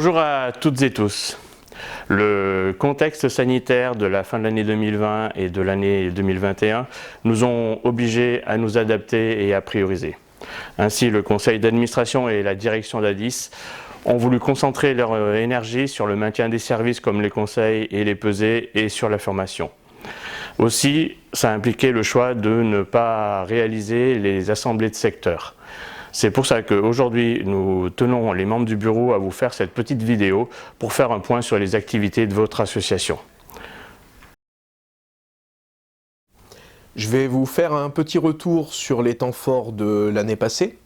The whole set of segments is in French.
Bonjour à toutes et tous. Le contexte sanitaire de la fin de l'année 2020 et de l'année 2021 nous ont obligés à nous adapter et à prioriser. Ainsi, le conseil d'administration et la direction d'A10 ont voulu concentrer leur énergie sur le maintien des services comme les conseils et les pesées et sur la formation. Aussi, ça a impliqué le choix de ne pas réaliser les assemblées de secteur. C'est pour ça qu'aujourd'hui, nous tenons les membres du bureau à vous faire cette petite vidéo pour faire un point sur les activités de votre association. Je vais vous faire un petit retour sur les temps forts de l'année passée.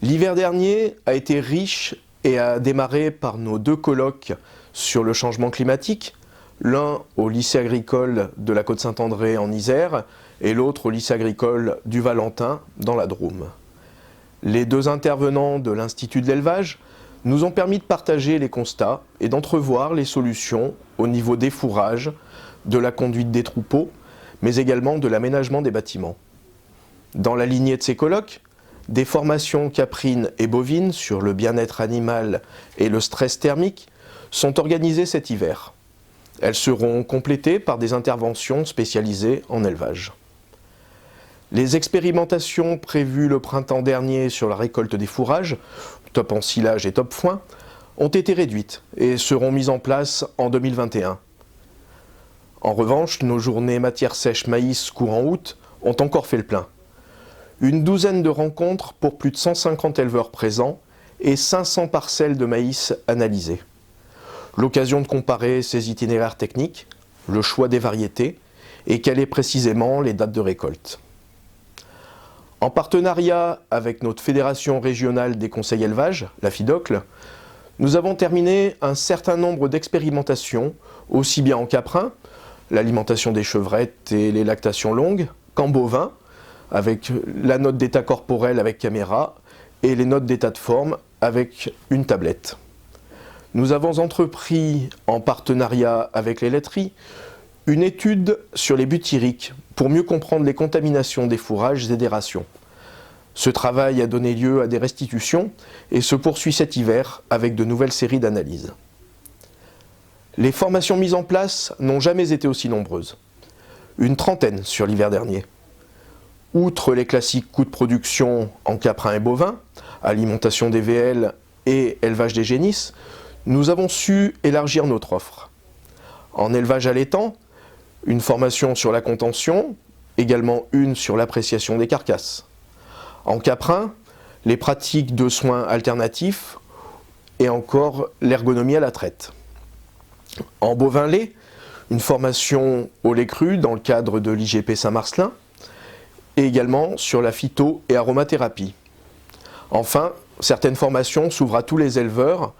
L'hiver dernier a été riche et a démarré par nos deux colloques sur le changement climatique, l'un au lycée agricole de la Côte-Saint-André en Isère et l'autre au lycée agricole du Valentin dans la Drôme. Les deux intervenants de l'Institut de l'élevage nous ont permis de partager les constats et d'entrevoir les solutions au niveau des fourrages, de la conduite des troupeaux, mais également de l'aménagement des bâtiments. Dans la lignée de ces colloques, des formations caprines et bovines sur le bien-être animal et le stress thermique sont organisées cet hiver. Elles seront complétées par des interventions spécialisées en élevage. Les expérimentations prévues le printemps dernier sur la récolte des fourrages, top ensilage et top foin, ont été réduites et seront mises en place en 2021. En revanche, nos journées matières sèches maïs courant août ont encore fait le plein. Une douzaine de rencontres pour plus de 150 éleveurs présents et 500 parcelles de maïs analysées. L'occasion de comparer ces itinéraires techniques, le choix des variétés et quelles sont précisément les dates de récolte. En partenariat avec notre fédération régionale des conseils élevage, la FIDOCL, nous avons terminé un certain nombre d'expérimentations, aussi bien en caprin, l'alimentation des chevrettes et les lactations longues, qu'en bovin, avec la note d'état corporel avec caméra et les notes d'état de forme avec une tablette. Nous avons entrepris, en partenariat avec les laiteries, une étude sur les butyriques pour mieux comprendre les contaminations des fourrages et des rations. Ce travail a donné lieu à des restitutions et se poursuit cet hiver avec de nouvelles séries d'analyses. Les formations mises en place n'ont jamais été aussi nombreuses. Une trentaine sur l'hiver dernier. Outre les classiques coûts de production en caprin et bovin, alimentation des VL et élevage des génisses, nous avons su élargir notre offre. En élevage allaitant, une formation sur la contention, également une sur l'appréciation des carcasses. En caprin, les pratiques de soins alternatifs et encore l'ergonomie à la traite. En bovin lait, une formation au lait cru dans le cadre de l'IGP Saint-Marcelin et également sur la phyto- et aromathérapie. Enfin, certaines formations s'ouvrent à tous les éleveurs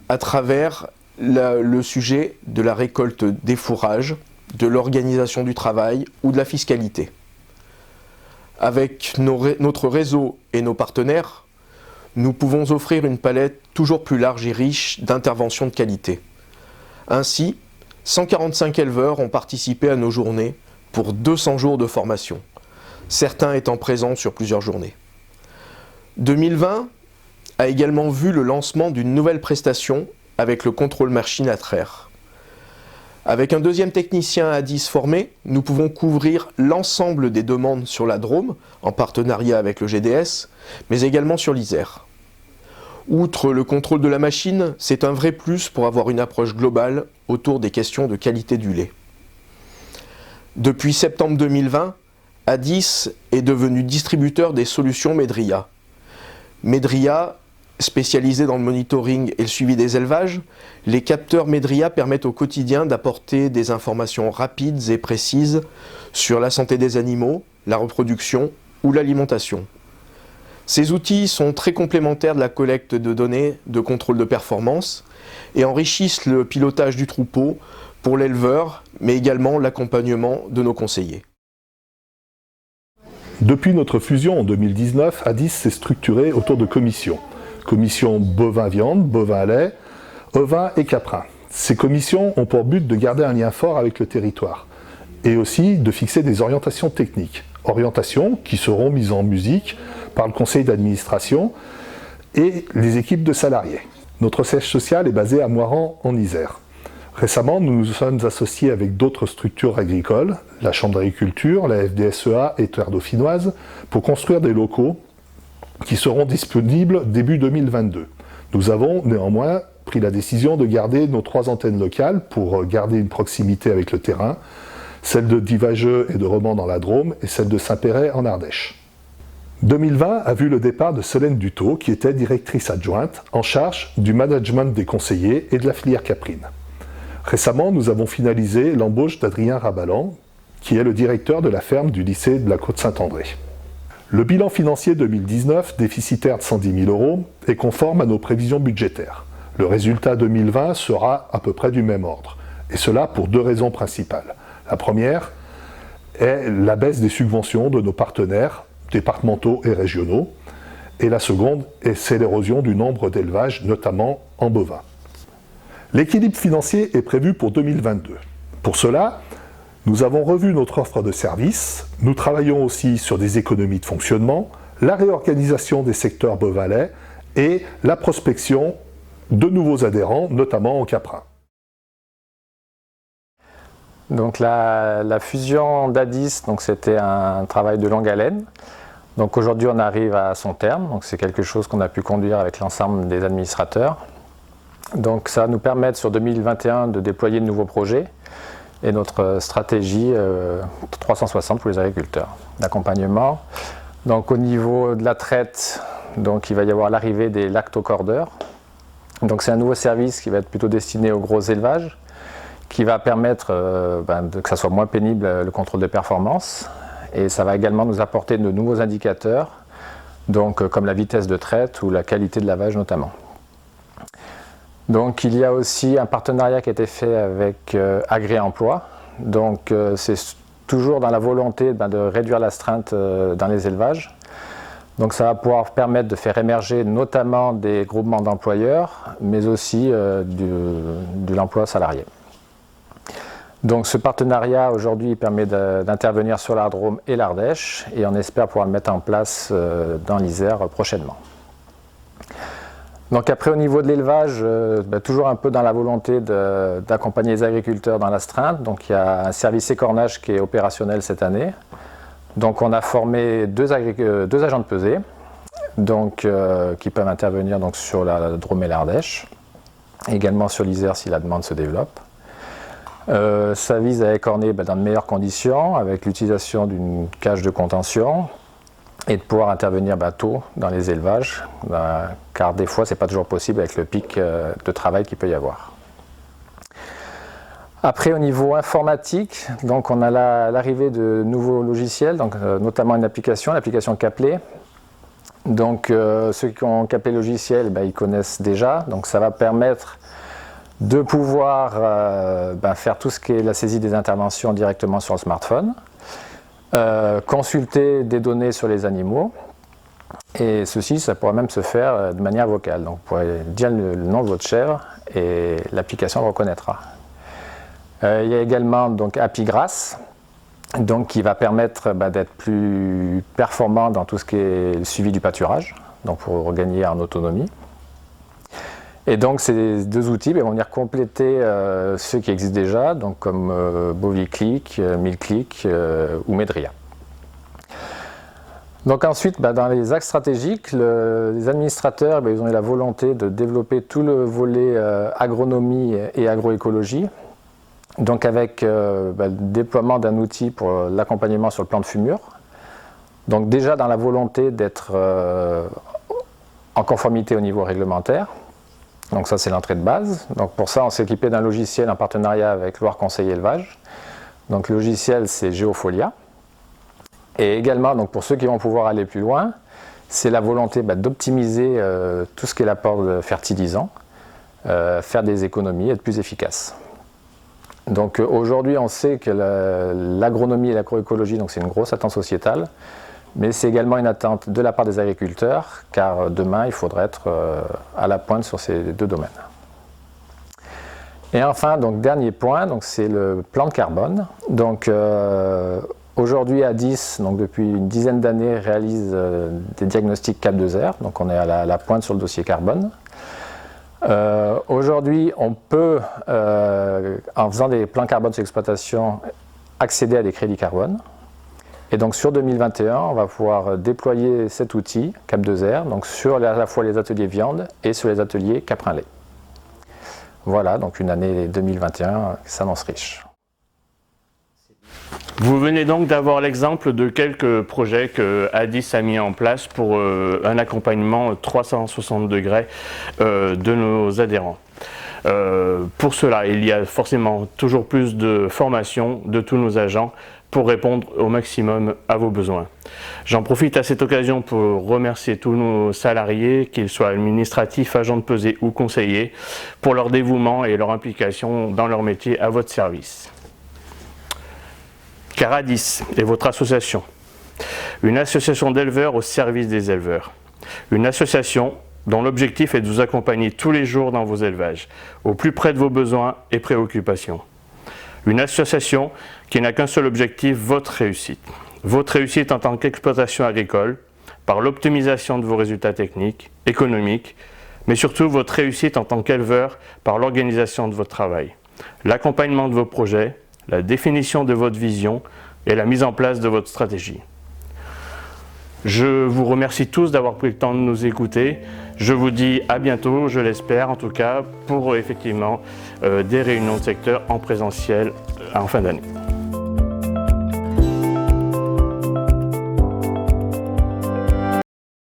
à travers le sujet de la récolte des fourrages, de l'organisation du travail ou de la fiscalité. Avec notre réseau et nos partenaires, nous pouvons offrir une palette toujours plus large et riche d'interventions de qualité. Ainsi, 145 éleveurs ont participé à nos journées pour 200 jours de formation, certains étant présents sur plusieurs journées. 2020 a également vu le lancement d'une nouvelle prestation avec le contrôle machine à traire. Avec un deuxième technicien A10 formé, nous pouvons couvrir l'ensemble des demandes sur la Drôme, en partenariat avec le GDS, mais également sur l'Isère. Outre le contrôle de la machine, c'est un vrai plus pour avoir une approche globale autour des questions de qualité du lait. Depuis septembre 2020, A10 est devenu distributeur des solutions Medria. Medria, spécialisé dans le monitoring et le suivi des élevages, les capteurs Medria permettent au quotidien d'apporter des informations rapides et précises sur la santé des animaux, la reproduction ou l'alimentation. Ces outils sont très complémentaires de la collecte de données de contrôle de performance et enrichissent le pilotage du troupeau pour l'éleveur, mais également l'accompagnement de nos conseillers. Depuis notre fusion en 2019, A10 s'est structuré autour de commissions. Commission bovin-viande, bovin-lait, ovin et caprin. Ces commissions ont pour but de garder un lien fort avec le territoire et aussi de fixer des orientations techniques. Orientations qui seront mises en musique par le conseil d'administration et les équipes de salariés. Notre siège social est basé à Moirans, en Isère. Récemment, nous nous sommes associés avec d'autres structures agricoles, la Chambre d'agriculture, la FDSEA et Terre Dauphinoise, pour construire des locaux qui seront disponibles début 2022. Nous avons néanmoins pris la décision de garder nos 3 antennes locales pour garder une proximité avec le terrain, celle de Divageux et de Romans dans la Drôme et celle de Saint-Péret en Ardèche. 2020 a vu le départ de Solène Dutot, qui était directrice adjointe en charge du management des conseillers et de la filière caprine. Récemment, nous avons finalisé l'embauche d'Adrien Rabalan, qui est le directeur de la ferme du lycée de la Côte-Saint-André. Le bilan financier 2019, déficitaire de 110 000 €, est conforme à nos prévisions budgétaires. Le résultat 2020 sera à peu près du même ordre, et cela pour 2 raisons principales. La première est la baisse des subventions de nos partenaires départementaux et régionaux, et la seconde, c'est l'érosion du nombre d'élevages, notamment en bovins. L'équilibre financier est prévu pour 2022. Pour cela, nous avons revu notre offre de services, nous travaillons aussi sur des économies de fonctionnement, la réorganisation des secteurs bovins-lait et la prospection de nouveaux adhérents, notamment en caprin. Donc la fusion d'Adis, c'était un travail de longue haleine. Donc aujourd'hui on arrive à son terme, donc c'est quelque chose qu'on a pu conduire avec l'ensemble des administrateurs. Donc ça va nous permettre sur 2021 de déployer de nouveaux projets et notre stratégie 360 pour les agriculteurs d'accompagnement. Donc au niveau de la traite, donc il va y avoir l'arrivée des lactocordeurs. Donc c'est un nouveau service qui va être plutôt destiné aux gros élevages, qui va permettre que ça soit moins pénible le contrôle de performance. Et ça va également nous apporter de nouveaux indicateurs, donc comme la vitesse de traite ou la qualité de lavage notamment. Donc il y a aussi un partenariat qui a été fait avec Agri-Emploi. Donc c'est toujours dans la volonté de réduire l'astreinte dans les élevages. Donc ça va pouvoir permettre de faire émerger notamment des groupements d'employeurs, mais aussi de l'emploi salarié. Donc ce partenariat aujourd'hui permet d'intervenir sur la Drôme et l'Ardèche et on espère pouvoir le mettre en place dans l'Isère prochainement. Donc après au niveau de l'élevage, toujours un peu dans la volonté d'accompagner les agriculteurs dans l'astreinte. Donc il y a un service écornage qui est opérationnel cette année. Donc on a formé deux agents de pesée qui peuvent intervenir sur la Drôme et l'Ardèche, également sur l'Isère si la demande se développe. Ça vise à écorner dans de meilleures conditions avec l'utilisation d'une cage de contention et de pouvoir intervenir tôt dans les élevages, car des fois c'est pas toujours possible avec le pic de travail qu'il peut y avoir. Après au niveau informatique, donc on a l'arrivée de nouveaux logiciels, notamment l'application Caplet. Donc ceux qui ont Caplet logiciel, ils connaissent déjà, donc ça va permettre de pouvoir faire tout ce qui est la saisie des interventions directement sur le smartphone, consulter des données sur les animaux, et ceci, ça pourra même se faire de manière vocale. Donc vous pourrez dire le nom de votre chèvre et l'application le reconnaîtra. Il y a également APIGRAS, qui va permettre d'être plus performant dans tout ce qui est le suivi du pâturage, donc pour gagner en autonomie. Et donc ces deux outils vont venir compléter ceux qui existent déjà, comme Boviclick, Milklick ou Medria. Donc ensuite, dans les axes stratégiques, les administrateurs ils ont eu la volonté de développer tout le volet agronomie et agroécologie, donc avec le déploiement d'un outil pour l'accompagnement sur le plan de fumure. Donc déjà dans la volonté d'être en conformité au niveau réglementaire. Donc ça c'est l'entrée de base. Donc pour ça on s'est équipé d'un logiciel en partenariat avec Loire Conseil Élevage. Donc le logiciel c'est Geofolia. Et également pour ceux qui vont pouvoir aller plus loin, c'est la volonté d'optimiser tout ce qui est l'apport de fertilisants, faire des économies, être plus efficace. Donc aujourd'hui on sait que l'agronomie et l'agroécologie c'est une grosse attente sociétale. Mais c'est également une attente de la part des agriculteurs, car demain, il faudra être à la pointe sur ces deux domaines. Et enfin, dernier point, c'est le plan de carbone. Aujourd'hui, Adis, depuis une dizaine d'années, réalise des diagnostics Cap2R, donc on est à la pointe sur le dossier carbone. Aujourd'hui, on peut, en faisant des plans carbone sur exploitation, accéder à des crédits carbone. Et donc sur 2021, on va pouvoir déployer cet outil, Cap2R, donc sur à la fois les ateliers viande et sur les ateliers caprin-lait. Voilà, donc une année 2021 qui s'annonce riche. Vous venez donc d'avoir l'exemple de quelques projets que ADIS a mis en place pour un accompagnement 360 degrés de nos adhérents. Pour cela, il y a forcément toujours plus de formation de tous nos agents pour répondre au maximum à vos besoins. J'en profite à cette occasion pour remercier tous nos salariés, qu'ils soient administratifs, agents de pesée ou conseillers, pour leur dévouement et leur implication dans leur métier à votre service. Car ADIS est votre association, une association d'éleveurs au service des éleveurs, une association dont l'objectif est de vous accompagner tous les jours dans vos élevages, au plus près de vos besoins et préoccupations. Une association qui n'a qu'un seul objectif, votre réussite. Votre réussite en tant qu'exploitation agricole, par l'optimisation de vos résultats techniques, économiques, mais surtout votre réussite en tant qu'éleveur par l'organisation de votre travail, l'accompagnement de vos projets, la définition de votre vision et la mise en place de votre stratégie. Je vous remercie tous d'avoir pris le temps de nous écouter. Je vous dis à bientôt, je l'espère en tout cas, pour effectivement des réunions de secteur en présentiel en fin d'année.